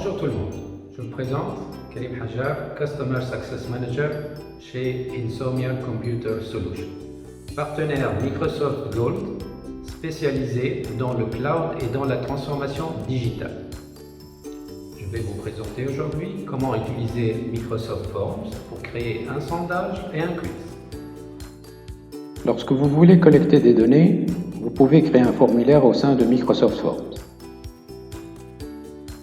Bonjour tout le monde, je me présente, Karim Hajar, Customer Success Manager chez Insomnia Computer Solutions, partenaire Microsoft Gold, spécialisé dans le cloud et dans la transformation digitale. Je vais vous présenter aujourd'hui comment utiliser Microsoft Forms pour créer un sondage et un quiz. Lorsque vous voulez collecter des données, vous pouvez créer un formulaire au sein de Microsoft Forms.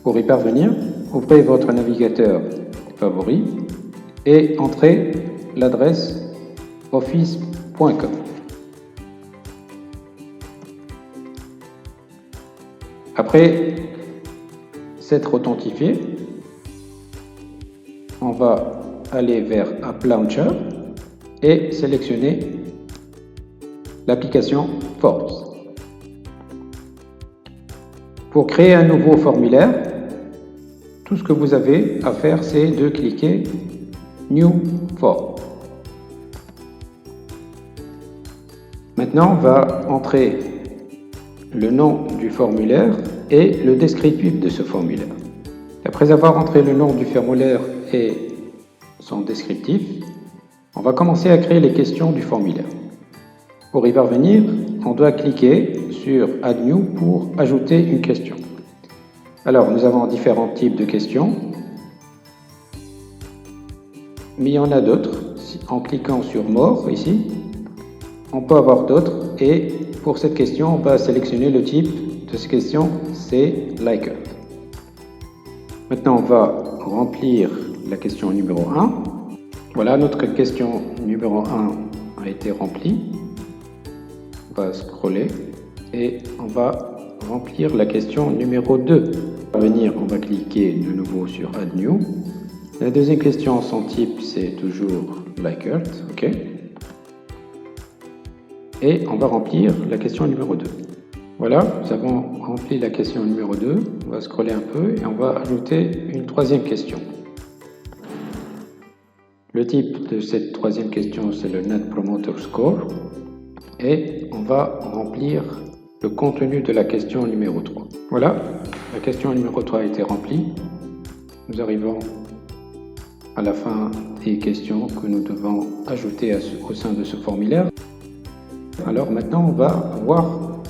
Pour y parvenir, ouvrez votre navigateur favori et entrez l'adresse office.com. Après s'être authentifié, on va aller vers App Launcher et sélectionner l'application Forms. Pour créer un nouveau formulaire, tout ce que vous avez à faire, c'est de cliquer New Form. Maintenant, on va entrer le nom du formulaire et le descriptif de ce formulaire. Après avoir entré le nom du formulaire et son descriptif, on va commencer à créer les questions du formulaire. Pour y parvenir, on doit cliquer sur Add New pour ajouter une question. Alors, nous avons différents types de questions, mais il y en a d'autres. En cliquant sur More, ici, on peut avoir d'autres. Et pour cette question, on va sélectionner le type de cette question, c'est Likert. Maintenant, on va remplir la question numéro 1. Voilà, notre question numéro 1 a été remplie. On va scroller et on va remplir la question numéro 2. Pour venir, on va cliquer de nouveau sur Add New. La deuxième question, son type, c'est toujours Likert, ok. Et on va remplir la question numéro 2. Voilà, nous avons rempli la question numéro 2. On va scroller un peu et on va ajouter une troisième question. Le type de cette troisième question, c'est le Net Promoter Score. Et on va remplir le contenu de la question numéro 3. Voilà, la question numéro 3 a été remplie. Nous arrivons à la fin des questions que nous devons ajouter au sein de ce formulaire. Alors maintenant, on va voir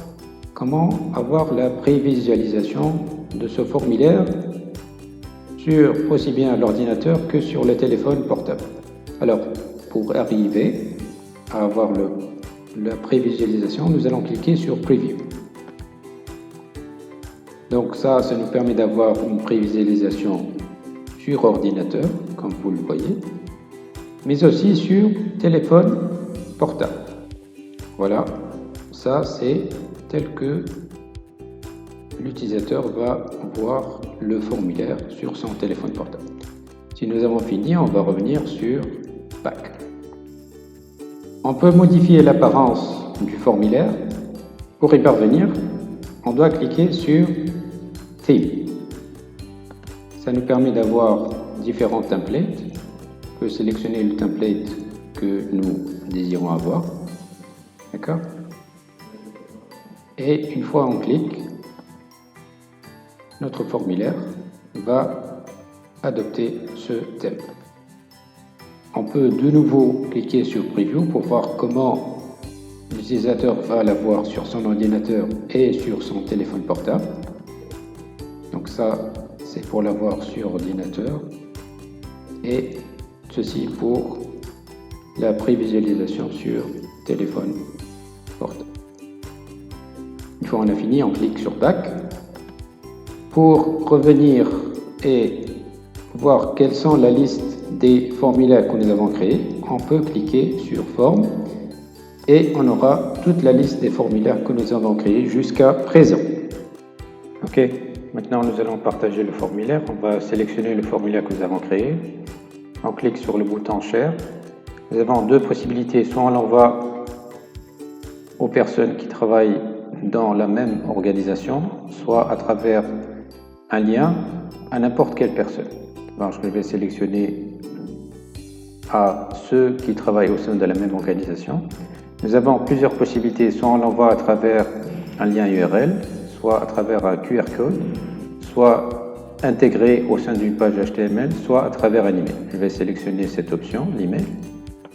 comment avoir la prévisualisation de ce formulaire sur aussi bien l'ordinateur que sur le téléphone portable. Alors, pour arriver à avoir la prévisualisation, nous allons cliquer sur Preview. Donc ça nous permet d'avoir une prévisualisation sur ordinateur, comme vous le voyez, mais aussi sur téléphone portable. Voilà, ça c'est tel que l'utilisateur va voir le formulaire sur son téléphone portable. Si nous avons fini, on va revenir sur Back. On peut modifier l'apparence du formulaire. Pour y parvenir, on doit cliquer sur Theme. Ça nous permet d'avoir différents templates. On peut sélectionner le template que nous désirons avoir. D'accord? Et une fois on clique, notre formulaire va adopter ce thème. On peut de nouveau cliquer sur Preview pour voir comment l'utilisateur va l'avoir sur son ordinateur et sur son téléphone portable. Donc ça, c'est pour l'avoir sur ordinateur. Et ceci pour la prévisualisation sur téléphone portable. Une fois on a fini, on clique sur Back. Pour revenir et voir quelles sont la liste des formulaires que nous avons créés, on peut cliquer sur Forme et on aura toute la liste des formulaires que nous avons créés jusqu'à présent. Ok, maintenant nous allons partager le formulaire. On va sélectionner le formulaire que nous avons créé. On clique sur le bouton Share. Nous avons deux possibilités, soit on l'envoie aux personnes qui travaillent dans la même organisation, soit à travers un lien à n'importe quelle personne. Donc, je vais sélectionner à ceux qui travaillent au sein de la même organisation. Nous avons plusieurs possibilités, soit on l'envoie à travers un lien URL, soit à travers un QR code, soit intégré au sein d'une page HTML, soit à travers un email. Je vais sélectionner cette option, l'email.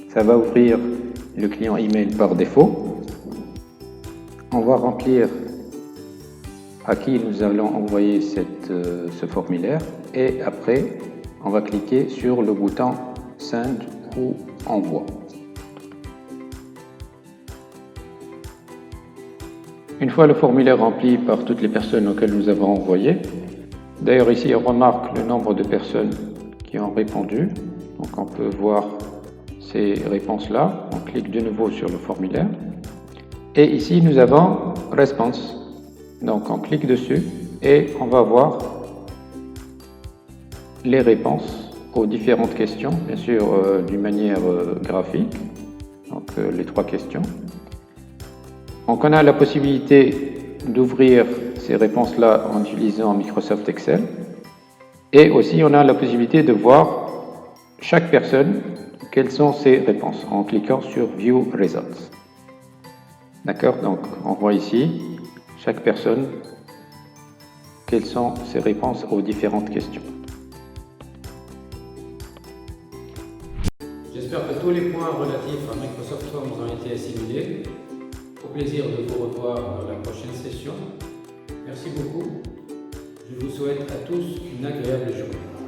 Ça va ouvrir le client email par défaut. On va remplir à qui nous allons envoyer ce formulaire et après on va cliquer sur le bouton Send ou Envoi. Une fois le formulaire rempli par toutes les personnes auxquelles nous avons envoyé, d'ailleurs ici on remarque le nombre de personnes qui ont répondu, donc on peut voir ces réponses-là. On clique de nouveau sur le formulaire et ici nous avons Response, donc on clique dessus et on va voir les réponses aux différentes questions, bien sûr d'une manière graphique, donc les 3 questions. Donc on a la possibilité d'ouvrir ces réponses-là en utilisant Microsoft Excel et aussi on a la possibilité de voir chaque personne quelles sont ses réponses en cliquant sur View Results. D'accord, donc on voit ici chaque personne quelles sont ses réponses aux différentes questions. J'espère que tous les points relatifs à Microsoft Forms ont été assimilés. Au plaisir de vous revoir dans la prochaine session. Merci beaucoup. Je vous souhaite à tous une agréable journée.